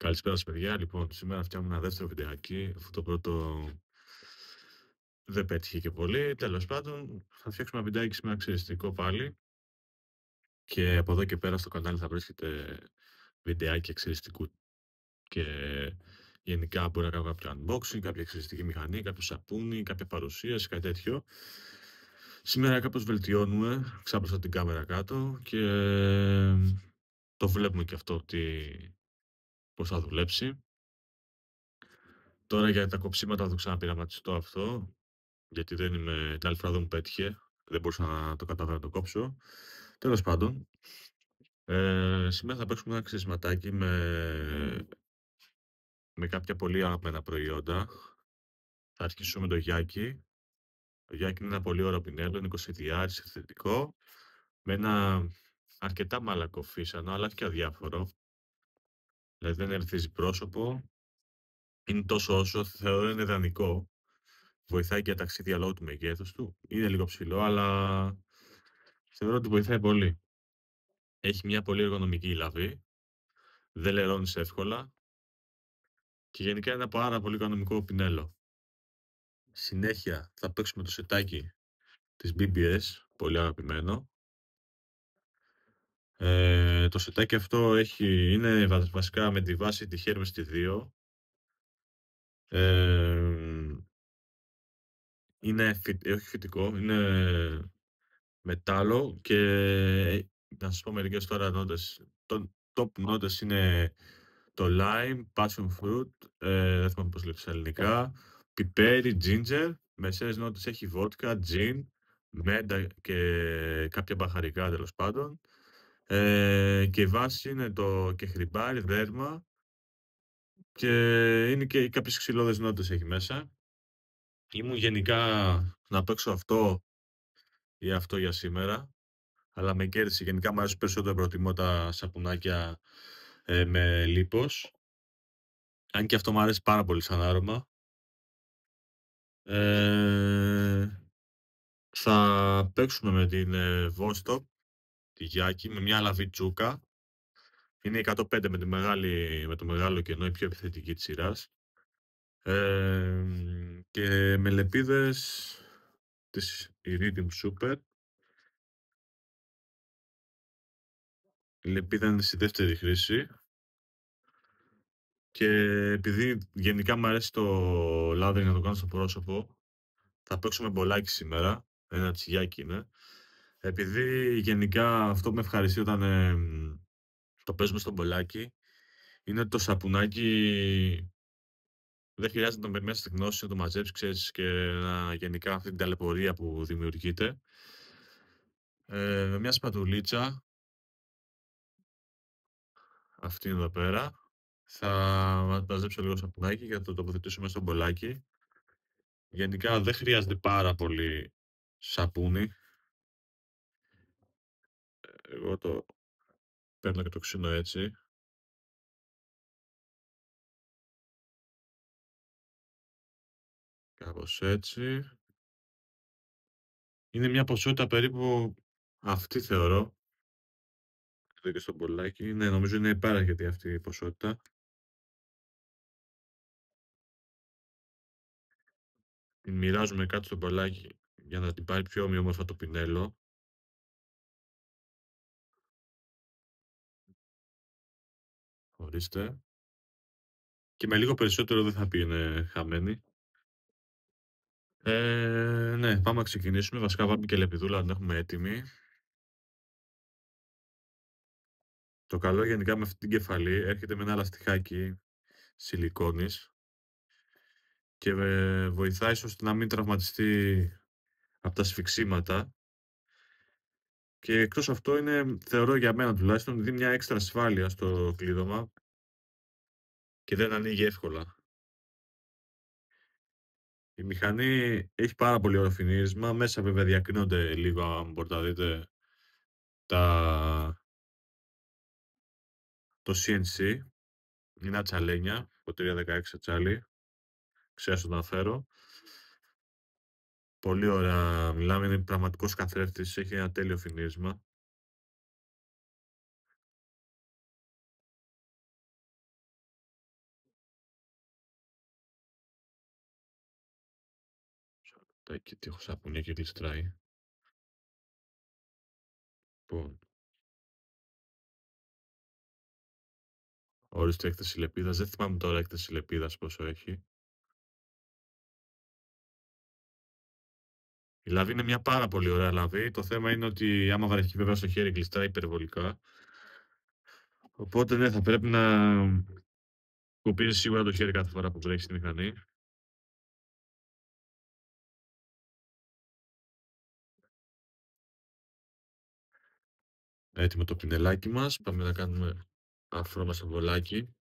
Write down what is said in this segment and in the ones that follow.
Καλησπέρα σας παιδιά. Λοιπόν, σήμερα φτιάχνουμε ένα δεύτερο βιντεάκι. Αυτό το πρώτο δεν πέτυχε και πολύ. Τέλος πάντων, θα φτιάξουμε ένα βιντεάκι σήμερα εξαιριστικό πάλι. Και από εδώ και πέρα στο κανάλι θα βρίσκεται βιντεάκι εξαιριστικού. Και γενικά μπορεί να κάνω κάποιο unboxing, κάποια εξαιριστική μηχανή, κάποιο σαπούνι, κάποια παρουσίαση, κάτι τέτοιο. Σήμερα κάπως βελτιώνουμε. Ξάπλωσα την κάμερα κάτω και το βλέπουμε και αυτό πώς θα δουλέψει. Τώρα για τα κοψίματα θα το ξαναπειραματιστώ αυτό, γιατί την άλλη φορά δεν μου πέτυχε, δεν μπορούσα να το καταφέρω να το κόψω. Τέλος πάντων, σήμερα θα παίξουμε ένα ξεσματάκι με κάποια πολύ αγαπημένα προϊόντα. Θα αρχίσουμε με το Γιάκι. Το Γιάκι είναι ένα πολύ ωραίο πινέλο, είναι 20 ευθετικό, με ένα αρκετά μαλακό φύσανο, αλλά και αδιάφορο. Δηλαδή δεν ερθίζει πρόσωπο, είναι τόσο όσο θεωρώ είναι ιδανικό. Βοηθάει και για ταξίδια λόγω του μεγέθους του. Είναι λίγο ψηλό, αλλά θεωρώ ότι βοηθάει πολύ. Έχει μια πολύ εργονομική λαβή, δεν λερώνεις εύκολα και γενικά είναι ένα πάρα πολύ οικονομικό πινέλο. Συνέχεια θα παίξουμε το σετάκι της BBS, πολύ αγαπημένο. Το σετάκι αυτό είναι βασικά με τη βάση τη Hermes T2. Είναι όχι φυτικό, είναι μετάλλο και να σας πω μερικές τώρα νότες. Το top νότες είναι το lime, passion fruit, δεν θυμάμαι πώς λέγεται στα ελληνικά, πιπέρι, ginger, μεσαίες νότες έχει βότκα, gin, μέντα και κάποια μπαχαρικά τέλος πάντων. Και η βάση είναι το κεχριμπάρι, δέρμα και είναι και κάποιες ξυλώδες νότες έχει μέσα. Ήμουν γενικά να παίξω αυτό ή αυτό για σήμερα, αλλά με κέρδισε. Γενικά μου αρέσει περισσότερο, προτιμώ τα σαπουνάκια με λίπος. Αν και αυτό μου αρέσει πάρα πολύ σαν άρωμα. Θα παίξουμε με την Vostok, τη Γιάκη, με μια λαβή τσούκα. Είναι 105 με το μεγάλο κενό, η πιο επιθετική της σειράς. Και με λεπίδες της Iridium Super. Η λεπίδα είναι στη δεύτερη χρήση. Και επειδή γενικά μου αρέσει το λάδι να το κάνω στο πρόσωπο, θα παίξω με μπολάκι σήμερα. Ένα τσιγιάκι είναι. Επειδή γενικά αυτό που με ευχαριστεί όταν το παίζουμε στο μπολάκι, είναι το σαπουνάκι δεν χρειάζεται να το περιμένεις στη γνώση, να το μαζέψεις, ξέρεις, και γενικά αυτή την ταλαιπωρία που δημιουργείται. Με μια σπατουλίτσα, αυτή εδώ πέρα, θα μαζέψω λίγο σαπουνάκι για να το τοποθετήσω μέσα στο μπολάκι. Γενικά δεν χρειάζεται πάρα πολύ σαπούνι. Εγώ το παίρνω και το ξύνω έτσι. Κάπως έτσι. Είναι μια ποσότητα περίπου αυτή θεωρώ. Εδώ και στο μπολάκι. Ναι, νομίζω είναι υπέραρκετη αυτή η ποσότητα. Την μοιράζουμε κάτω στο μπολάκι για να την πάρει πιο ομοιόμορφα το πινέλο. Ορίστε. Και με λίγο περισσότερο δεν θα πει είναι χαμένη. Ναι, πάμε να ξεκινήσουμε. Βασικά βάλουμε και λεπιδούλα να την έχουμε έτοιμη. Το καλό γενικά με αυτή την κεφαλή έρχεται με ένα λαστιχάκι σιλικόνης και βοηθάει ώστε να μην τραυματιστεί από τα σφιξίματα. Και εκτός αυτό είναι, θεωρώ για μένα τουλάχιστον, δίνει μια έξτρα ασφάλεια στο κλείδωμα και δεν ανοίγει εύκολα. Η μηχανή έχει πάρα πολύ ωραίο φινίρισμα. Μέσα βέβαια διακρίνονται λίγο, αν μπορείτε να δείτε, το CNC. Είναι ατσαλένια, το 316 ατσάλι. Ξέρω να φέρω. Πολύ ωραία. Μιλάμε, είναι πραγματικός καθρέφτης. Έχει ένα τέλειο φινίρισμα. Και τι έχω σαπούνια και γλιστράει. Λοιπόν, ορίστε έκθεση λεπίδας. Δεν θυμάμαι τώρα έκθεση λεπίδας πόσο έχει. Η λαβή είναι μια πάρα πολύ ωραία λαβή. Το θέμα είναι ότι άμα βαρεθεί βέβαια στο χέρι γλιστράει υπερβολικά. Οπότε ναι, θα πρέπει να σκουπίζει σίγουρα το χέρι κάθε φορά που βρέχει στη μηχανή. Έτοιμο το πινελάκι μας. Πάμε να κάνουμε αφρό μας βολάκι.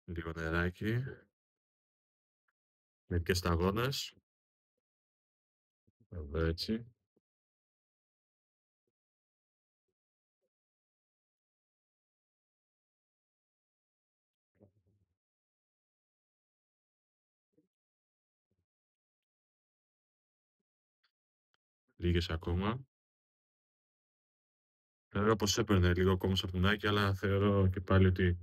Λίγο νεράκι. Μερικές σταγόνες. Έτσι. Λίγες ακόμα. Θεωρώ πως έπαιρνε λίγο ακόμα σαπουνάκι, αλλά θεωρώ και πάλι ότι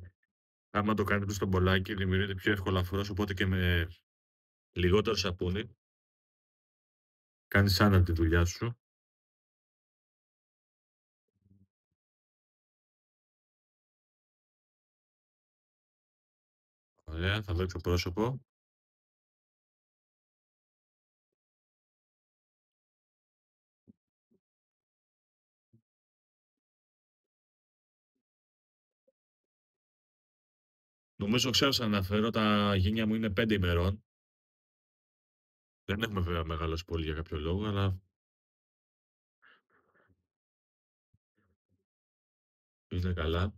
άμα το κάνετε στο μπολάκι δημιουργείται πιο εύκολα αφρός, οπότε και με λιγότερο σαπούνι κάνεις άνετα τη δουλειά σου. Ωραία, θα δω το πρόσωπο. Νομίζω ξέρω να αναφέρω, τα γένια μου είναι 5 ημερών. Δεν έχουμε βέβαια μεγαλώσει πολύ για κάποιο λόγο, αλλά είναι καλά.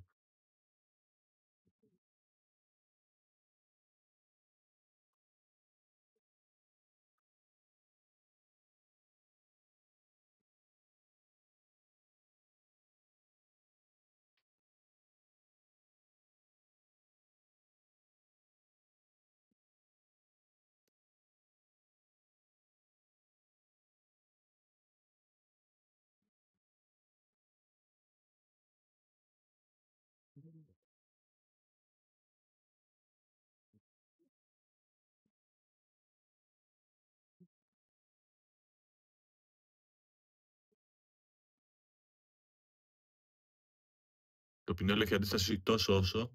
Το πινέλο έχει αντίσταση τόσο όσο.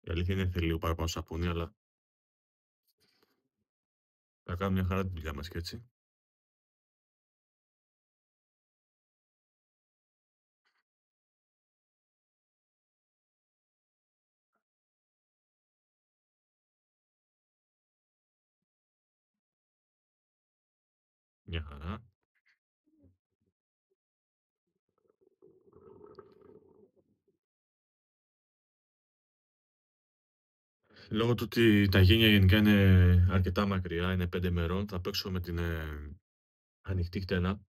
Η αλήθεια είναι θέλει λίγο παραπάνω σαπούνι, αλλά θα κάνουμε μια χαρά τη δουλειά μας και έτσι. Μια χαρά. Λόγω του ότι τα γένια γενικά είναι αρκετά μακριά, είναι 5 ημερών, θα παίξω με την ανοιχτή χτένα.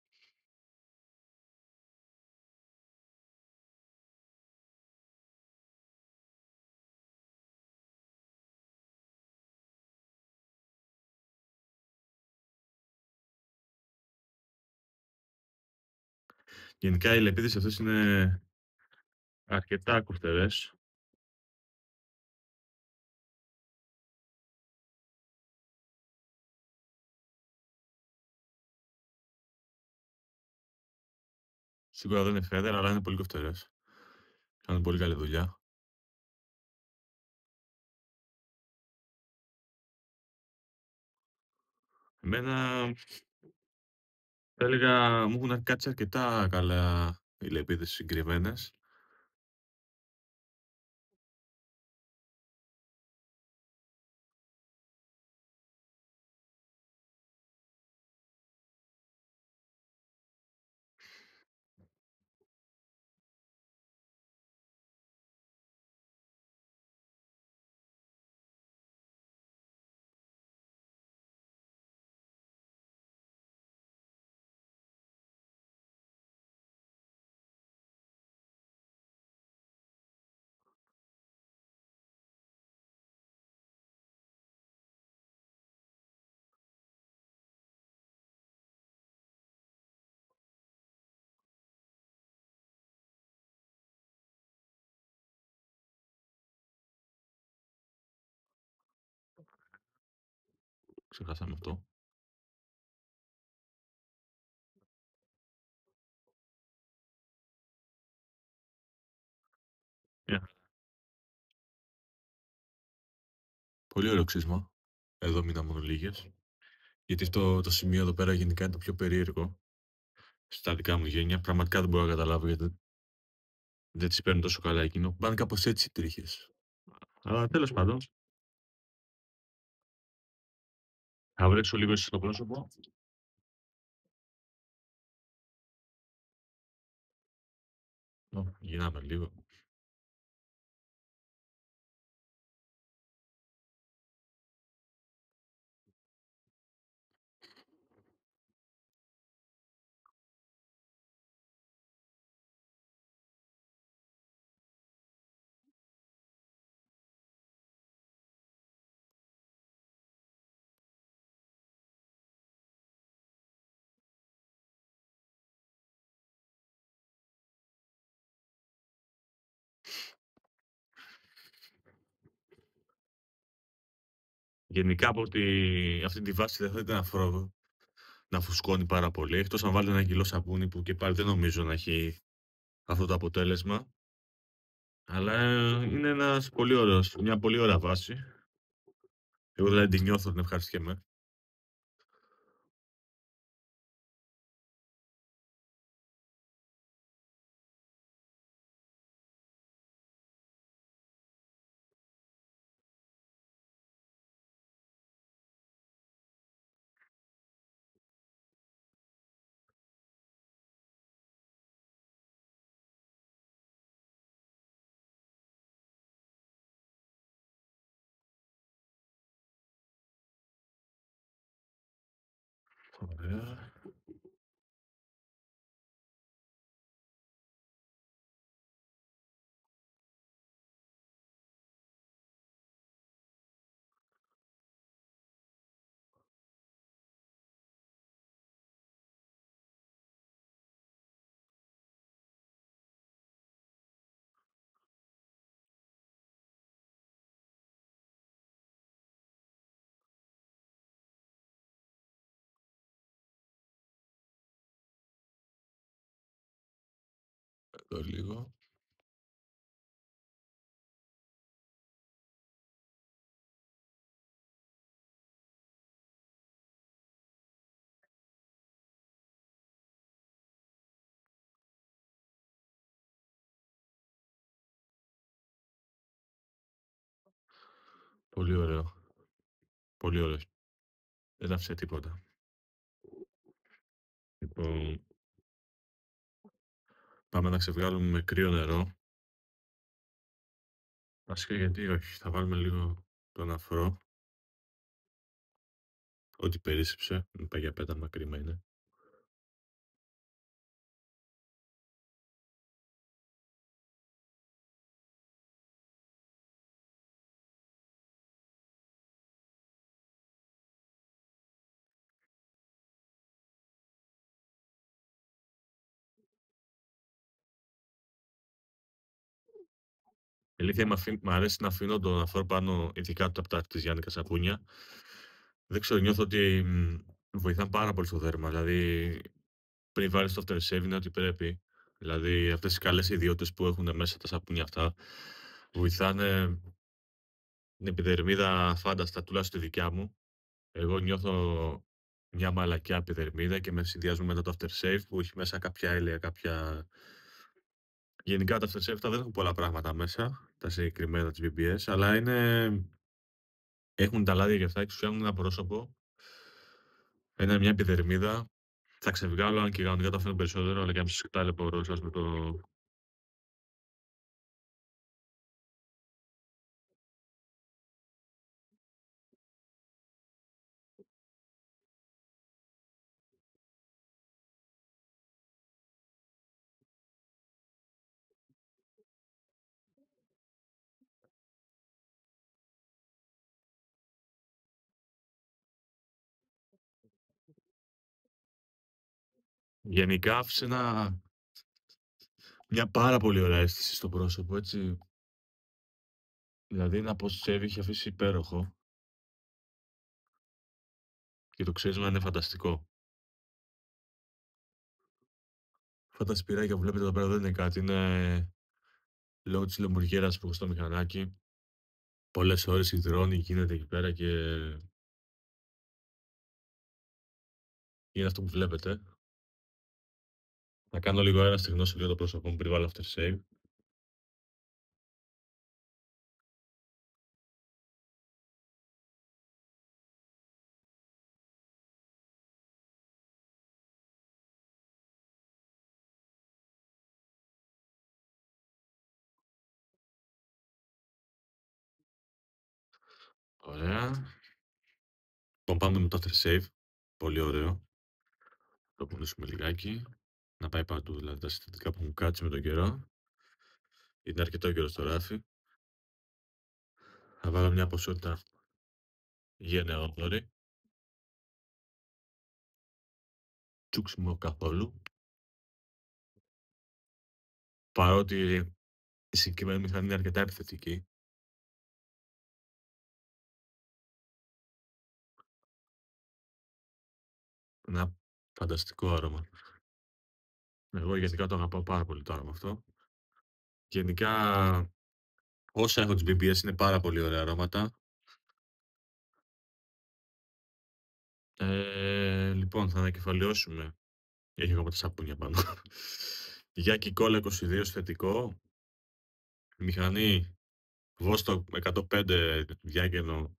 Γενικά οι λεπίδες αυτές είναι αρκετά κοφτερές. Σίγουρα δεν είναι φέδερα, αλλά είναι πολύ κοφτερές. Κάνουν πολύ καλή δουλειά. Εμένα θα έλεγα μου έχουν κάτσει αρκετά καλά οι λεπίδες συγκεκριμένες. Ξεχάσαμε αυτό. Πολύ ωραίο ξύσμα. Εδώ μείνα μόνο λίγες. Γιατί αυτό το σημείο εδώ πέρα γενικά είναι το πιο περίεργο στα δικά μου γένια. Πραγματικά δεν μπορώ να καταλάβω γιατί δεν τις παίρνουν τόσο καλά εκείνο. Πάνε κάπως έτσι οι τρίχες. Αλλά τέλος πάντων, θα βρέξω λίγο στο πρόσωπο. Γυρνάμε λίγο. Γενικά από αυτή τη βάση δεν θα ήταν να φουσκώνει πάρα πολύ. Εκτός αν βάλετε ένα κιλό σαπούνι που και πάλι δεν νομίζω να έχει αυτό το αποτέλεσμα. Αλλά είναι μια πολύ ωραία βάση. Εγώ δηλαδή την νιώθω, την ευχαριστιέμαι. Ωραία. Εδώ λίγο. Πολύ ωραίο. Πολύ ωραίο. Δεν άφησε τίποτα. Λοιπόν, πάμε να ξεβγάλουμε με κρύο νερό. Βασικά γιατί όχι, θα βάλουμε λίγο τον αφρό. Ό,τι περίσσεψε, μην πάει για πέταμα, κρίμα είναι. Η αλήθεια μ' αρέσει να αφήνω τον αφρό πάνω, ειδικά από τα της Γιάννικα σαπούνια. Δεν ξέρω, νιώθω ότι βοηθά πάρα πολύ στο δέρμα. Δηλαδή, πριν βάλεις το after shave είναι ό,τι πρέπει. Δηλαδή αυτές οι καλές ιδιότητες που έχουν μέσα τα σαπούνια αυτά βοηθάνε την επιδερμίδα φάνταστα, τουλάχιστον τη δικιά μου. Εγώ νιώθω μια μαλακιά επιδερμίδα και με συνδυάζουμε μετά το aftershave που έχει μέσα κάποια έλαια, κάποια... Γενικά τα aftershave δεν έχουν πολλά πράγματα μέσα, τα συγκεκριμένα της BBS, αλλά έχουν τα λάδια και αυτά και σου φτιάχνουν ένα πρόσωπο, μια επιδερμίδα. Θα ξεβγάλω αν και κανονικά το αφήνω περισσότερο, αλλά και αν σας ταλαιπωρώ με το... Γενικά άφησε μια πάρα πολύ ωραία αίσθηση στο πρόσωπο, έτσι. Δηλαδή να πω σέβη είχε αφήσει υπέροχο και το ξύρισμα είναι φανταστικό. Αυτά τα σπυράκια που βλέπετε εδώ πέρα δεν είναι κάτι, είναι λόγω της λεμουργέρας που έχω στο μηχανάκι. Πολλές ώρες υδρώνει, γίνεται εκεί πέρα και είναι αυτό που βλέπετε. Να κάνω λίγο αέρα, στεγνώσω λίγο το πρόσωπό μου πριν βάλω aftershave. Ωραία. Λοιπόν, πάμε με το aftershave. Πολύ ωραίο. Το πουλήσουμε λιγάκι. Να πάει παντού, δηλαδή τα συστατικά που έχουν κάτσει με τον καιρό. Είναι αρκετό καιρό στο ράφι. Θα βάλω μια ποσότητα γενναιόδορη. Τσούξιμο καθόλου. Παρότι η συγκεκριμένη μηχανή είναι αρκετά επιθετική. Ένα φανταστικό άρωμα. Εγώ γενικά το αγαπάω πάρα πολύ το άρωμα αυτό. Γενικά όσα έχω τις BBS είναι πάρα πολύ ωραία αρώματα. Λοιπόν, θα ανακεφαλαιώσουμε. Έχει ακόμα τα σαπούνια πάνω. Γιάκη Κόλλα 22 θετικό. Μηχανή Βόστο 105 διάγενο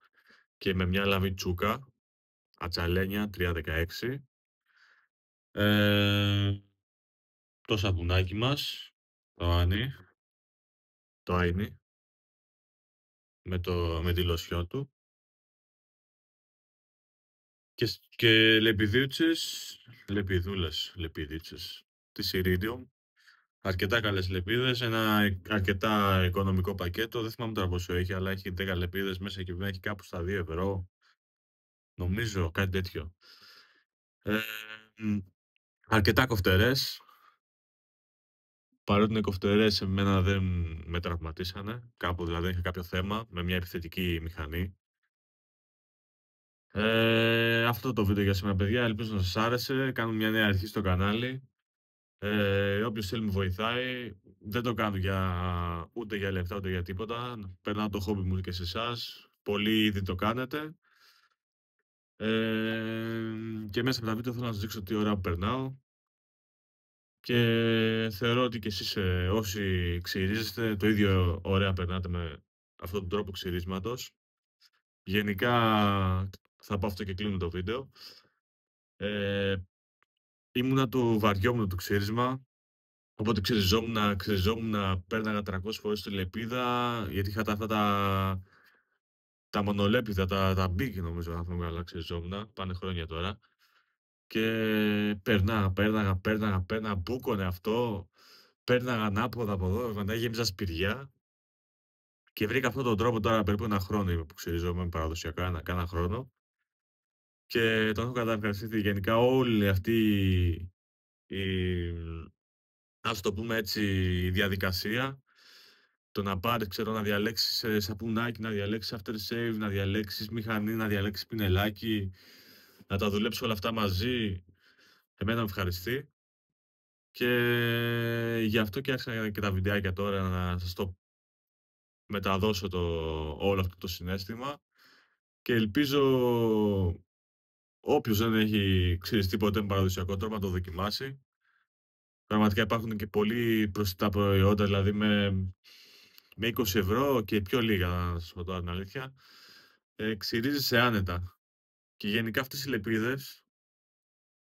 και με μια λαβή τσούκα. Ατσαλένια 316. Το σαπουνάκι μας. Το Άνι. Το Άινι. Με τη λοσιό του. Και λεπιδίτσες της Iridium. Αρκετά καλές λεπίδες, ένα αρκετά οικονομικό πακέτο. Δεν θυμάμαι τώρα πόσο έχει, αλλά έχει 10 λεπίδες μέσα και έχει κάπου στα 2 ευρώ. Νομίζω, κάτι τέτοιο. Αρκετά κοφτερές. Παρότι είναι κοφτερές, εμένα δεν με τραυματίσανε. Κάπου δηλαδή είχα κάποιο θέμα με μια επιθετική μηχανή. Αυτό το βίντεο για σήμερα, παιδιά. Ελπίζω να σας άρεσε. Κάνουμε μια νέα αρχή στο κανάλι. Όποιος θέλει με βοηθάει. Δεν το κάνω ούτε για λεφτά ούτε για τίποτα. Περνάω το χόμπι μου και σε εσάς. Πολλοί ήδη το κάνετε. Και μέσα από τα βίντεο θέλω να σας δείξω τι ώρα που περνάω. Και θεωρώ ότι και εσείς όσοι ξυρίζεστε το ίδιο ωραία περνάτε με αυτόν τον τρόπο ξυρίσματος. Γενικά θα πω αυτό και κλείνω το βίντεο. Ήμουνα το βαριόμουν το ξύρισμα. Οπότε ξεριζόμουν, πέρναγα 300 φορές τη λεπίδα, γιατί είχα αυτά τα μονολέπιδα, τα big νομίζω να πούμε καλά, ξεριζόμουν, πάνε χρόνια τώρα. Και πέρναγα, μπούκωνε αυτό, πέρναγα ανάποδα από εδώ, μετά γέμιζα σπηριά. Και βρήκα αυτόν τον τρόπο τώρα περίπου ένα χρόνο είμαι που ξεριζόμουν παραδοσιακά, κάνα χρόνο. Και τον έχω καταργαστεί γενικά όλη αυτή η, ας το πούμε έτσι, η διαδικασία. Το να πάρεις, ξέρω, να διαλέξεις σαπουνάκι, να διαλέξεις aftershave, να διαλέξεις μηχανή, να διαλέξεις πινελάκι, να τα δουλέψεις όλα αυτά μαζί, εμένα με ευχαριστεί. Και γι' αυτό και άρχισα και τα βιντεάκια τώρα να σας το μεταδώσω όλο αυτό το συναίσθημα και ελπίζω όποιος δεν έχει ξυριστεί ποτέ με παραδοσιακό τρόπο να το δοκιμάσει. Πραγματικά υπάρχουν και πολύ προσιτά προϊόντα, δηλαδή με 20 € και πιο λίγα, να σας πω τώρα την αλήθεια. Ξυρίζεσαι άνετα. Και γενικά αυτές οι λεπίδες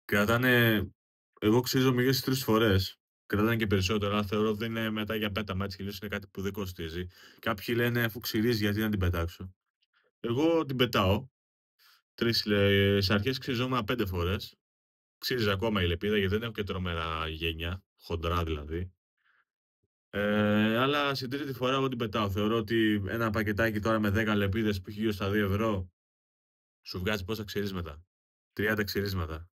κρατάνε, εγώ ξύριζω μυρίες 3 φορές. Κρατάνε και περισσότερο, αλλά θεωρώ ότι δεν είναι μετά για πέταμα, έτσι κι αλλιώς είναι κάτι που δεν κοστίζει. Κάποιοι λένε αφού ξυρίζει γιατί να την πετάξω. Εγώ την πετάω. 3 στις αρχές ξυριζόμουν 5 φορές. Ξύριζε ακόμα η λεπίδα γιατί δεν έχω και τρομερά γένια, χοντρά δηλαδή. Αλλά στην τρίτη φορά εγώ την πετάω. Θεωρώ ότι ένα πακετάκι τώρα με 10 λεπίδες που έχει γύρω στα 2 € σου βγάζει πόσα ξυρίσματα. 30 ξυρίσματα.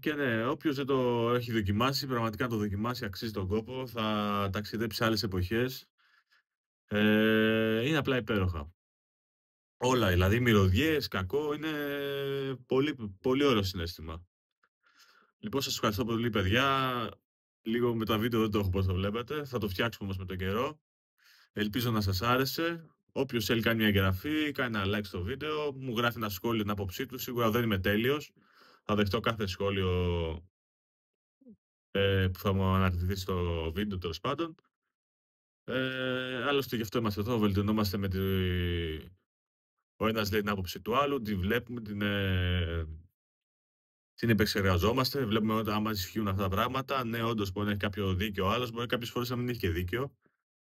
Και ναι, όποιος δεν το έχει δοκιμάσει, πραγματικά να το δοκιμάσει, αξίζει τον κόπο. Θα ταξιδέψει σε άλλες εποχές. Είναι απλά υπέροχα. Όλα, δηλαδή μυρωδιές, κακό, είναι πολύ, πολύ ωραίο συναίσθημα. Λοιπόν, σας ευχαριστώ πολύ, παιδιά. Λίγο με τα βίντεο δεν το έχω πώς το βλέπετε. Θα το φτιάξουμε όμως με τον καιρό. Ελπίζω να σας άρεσε. Όποιος θέλει κάνει μια εγγραφή, κάνει ένα like στο βίντεο, μου γράφει ένα σχόλιο την άποψή του. Σίγουρα δεν είμαι τέλειος. Θα δεχτώ κάθε σχόλιο που θα μου αναρτηθεί στο βίντεο, τέλος πάντων. Άλλωστε γι' αυτό είμαστε εδώ, βελτιωνόμαστε ο ένας λέει την άποψη του άλλου, τη βλέπουμε, την επεξεργαζόμαστε, βλέπουμε ότι άμα ισχύουν αυτά τα πράγματα. Ναι, όντως μπορεί να έχει κάποιο δίκιο, ο άλλος μπορεί κάποιες φορές να μην έχει και δίκιο.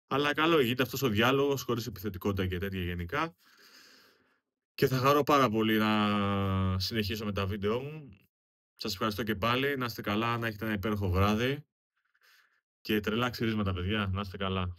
Αλλά καλό γίνεται αυτός ο διάλογος χωρίς επιθετικότητα και τέτοια γενικά. Και θα χαρώ πάρα πολύ να συνεχίσω με τα βίντεο μου. Σας ευχαριστώ και πάλι. Να είστε καλά, να έχετε ένα υπέροχο βράδυ. Και τρελά ξυρίσματα, παιδιά. Να είστε καλά.